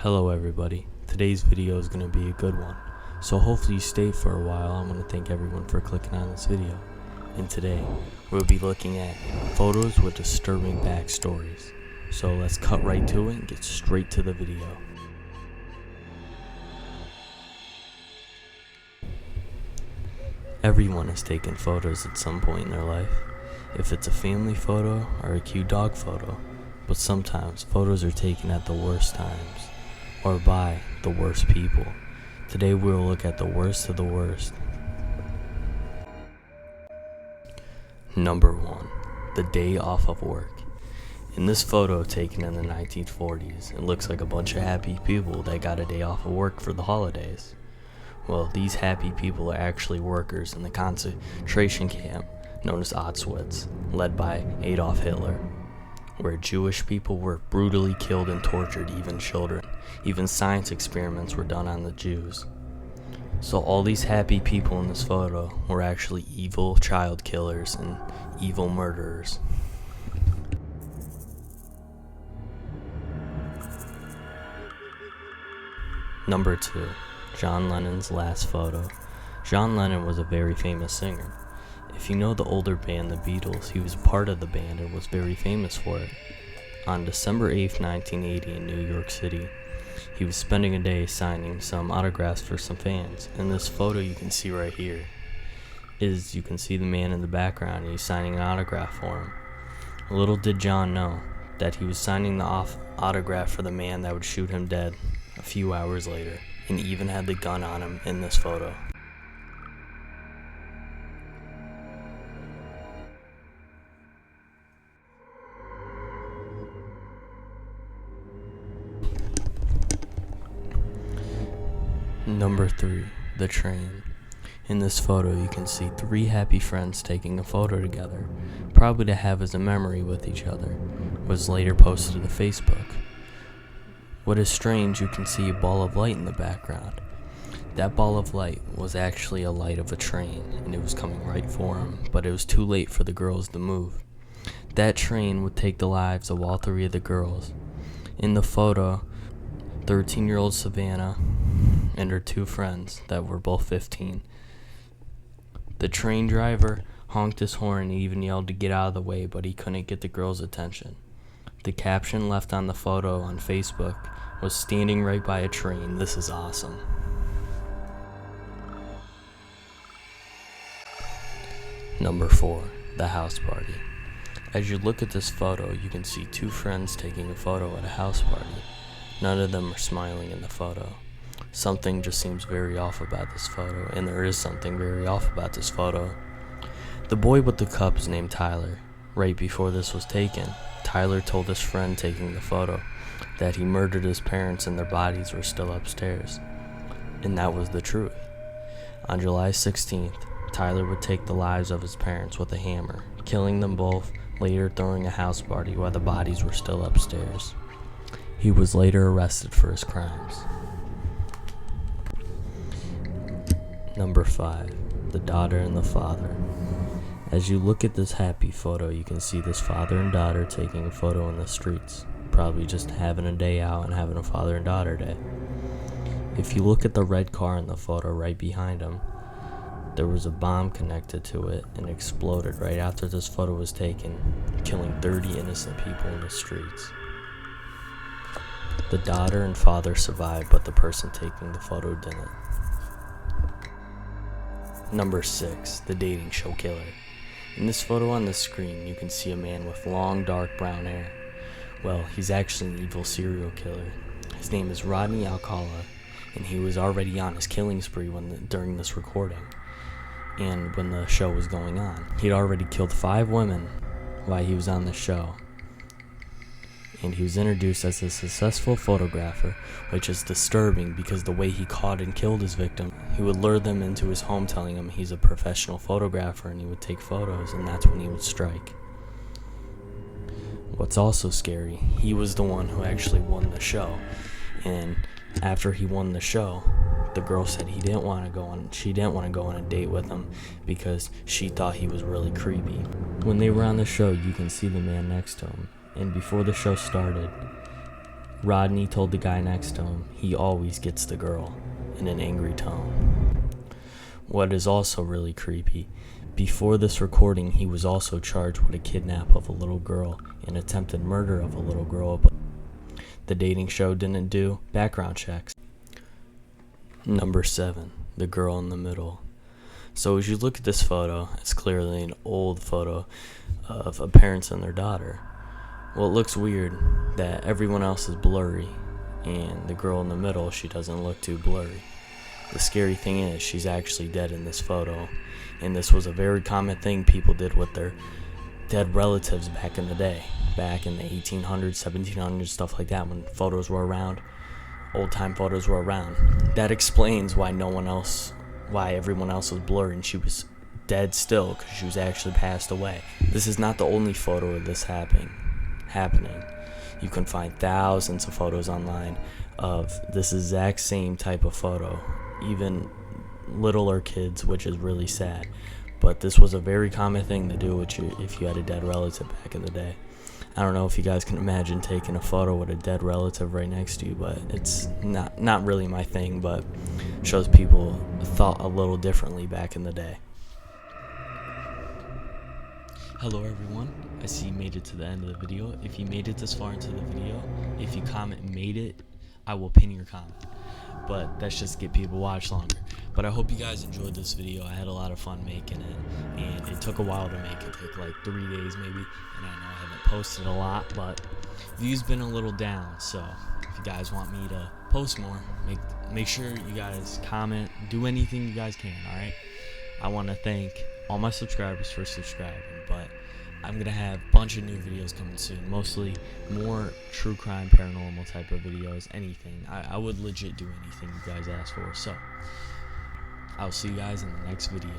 Hello everybody, today's video is going to be a good one, so hopefully you stay for a while. I want to thank everyone for clicking on this video, and today we'll be looking at photos with disturbing backstories. So let's cut right to it and get straight to the video. Everyone has taken photos at some point in their life, if it's a family photo or a cute dog photo, but sometimes photos are taken at the worst times, or by the worst people. Today we will look at the worst of the worst. Number 1. The day off of work. In this photo taken in the 1940s, it looks like a bunch of happy people that got a day off of work for the holidays. Well, these happy people are actually workers in the concentration camp known as Auschwitz, led by Adolf Hitler, where Jewish people were brutally killed and tortured, even children. Even science experiments were done on the Jews. So all these happy people in this photo were actually evil child killers and evil murderers. Number 2. John Lennon's last photo. John Lennon was a very famous singer. If you know the older band, the Beatles, he was part of the band and was very famous for it. On December 8th, 1980 in New York City, he was spending a day signing some autographs for some fans. In this photo you can see right here, you can see the man in the background and he's signing an autograph for him. Little did John know that he was signing the autograph for the man that would shoot him dead a few hours later, and even had the gun on him in this photo. Number 3. The train. In this photo you can see 3 happy friends taking a photo together, probably to have as a memory with each other. It was later posted to Facebook. What is strange, you can see a ball of light in the background. That ball of light was actually a light of a train, and it was coming right for him, but it was too late for the girls to move. That train would take the lives of all 3 of the girls. In the photo, 13-year-old Savannah and her 2 friends that were both 15. The train driver honked his horn and even yelled to get out of the way, but he couldn't get the girls' attention. The caption left on the photo on Facebook was, "Standing right by a train, this is awesome." Number 4. The house party. As you look at this photo, you can see 2 friends taking a photo at a house party. None of them are smiling in the photo. Something just seems very off about this photo, and there is something very off about this photo. The boy with the cup is named Tyler. Right before this was taken, Tyler told his friend taking the photo that he murdered his parents and their bodies were still upstairs. And that was the truth. On July 16th, Tyler would take the lives of his parents with a hammer, killing them both, later throwing a house party while the bodies were still upstairs. He was later arrested for his crimes. Number 5. The daughter and the father. As you look at this happy photo, you can see this father and daughter taking a photo in the streets, probably just having a day out and having a father and daughter day. If you look at the red car in the photo right behind them, there was a bomb connected to it and exploded right after this photo was taken, killing 30 innocent people in the streets. The daughter and father survived, but the person taking the photo didn't. Number 6. The dating show killer. In this photo on the screen, you can see a man with long, dark brown hair. Well, he's actually an evil serial killer. His name is Rodney Alcala, and he was already on his killing spree during this recording, and when the show was going on. He'd already killed 5 women while he was on the show, and he was introduced as a successful photographer, which is disturbing because the way he caught and killed his victim, he would lure them into his home telling them he's a professional photographer and he would take photos, and that's when he would strike. What's also scary, he was the one who actually won the show, and after he won the show, the girl said she didn't want to go on a date with him because she thought he was really creepy. When they were on the show, you can see the man next to him, and before the show started, Rodney told the guy next to him he always gets the girl, in an angry tone. What is also really creepy, before this recording he was also charged with a kidnap of a little girl and attempted murder of a little girl, but the dating show didn't do background checks. Number 7, the girl in the middle. So as you look at this photo, it's clearly an old photo of a parents and their daughter. Well, it looks weird that everyone else is blurry and the girl in the middle, she doesn't look too blurry. The scary thing is she's actually dead in this photo, and this was a very common thing people did with their dead relatives back in the day, back in the 1800s, 1700s, stuff like that, when photos were around, old time photos were around. That explains why everyone else was blurry and she was dead still, because she was actually passed away. This is not the only photo of this happening. You can find thousands of photos online of this exact same type of photo, even littler kids, which is really sad. But this was a very common thing to do if you had a dead relative back in the day. I don't know if you guys can imagine taking a photo with a dead relative right next to you, but it's not really my thing, but shows people thought a little differently back in the day. Hello everyone, I see you made it to the end of the video. If you made it this far into the video, if you comment made it, I will pin your comment. But that's just to get people to watch longer. But I hope you guys enjoyed this video. I had a lot of fun making it, and it took a while to make it. It took like 3 days maybe, and I know I haven't posted a lot, but views been a little down. So if you guys want me to post more, make sure you guys comment, do anything you guys can, alright? I want to thank all my subscribers for subscribing, but I'm going to have a bunch of new videos coming soon, mostly more true crime, paranormal type of videos, anything. I would legit do anything you guys ask for, so I'll see you guys in the next video.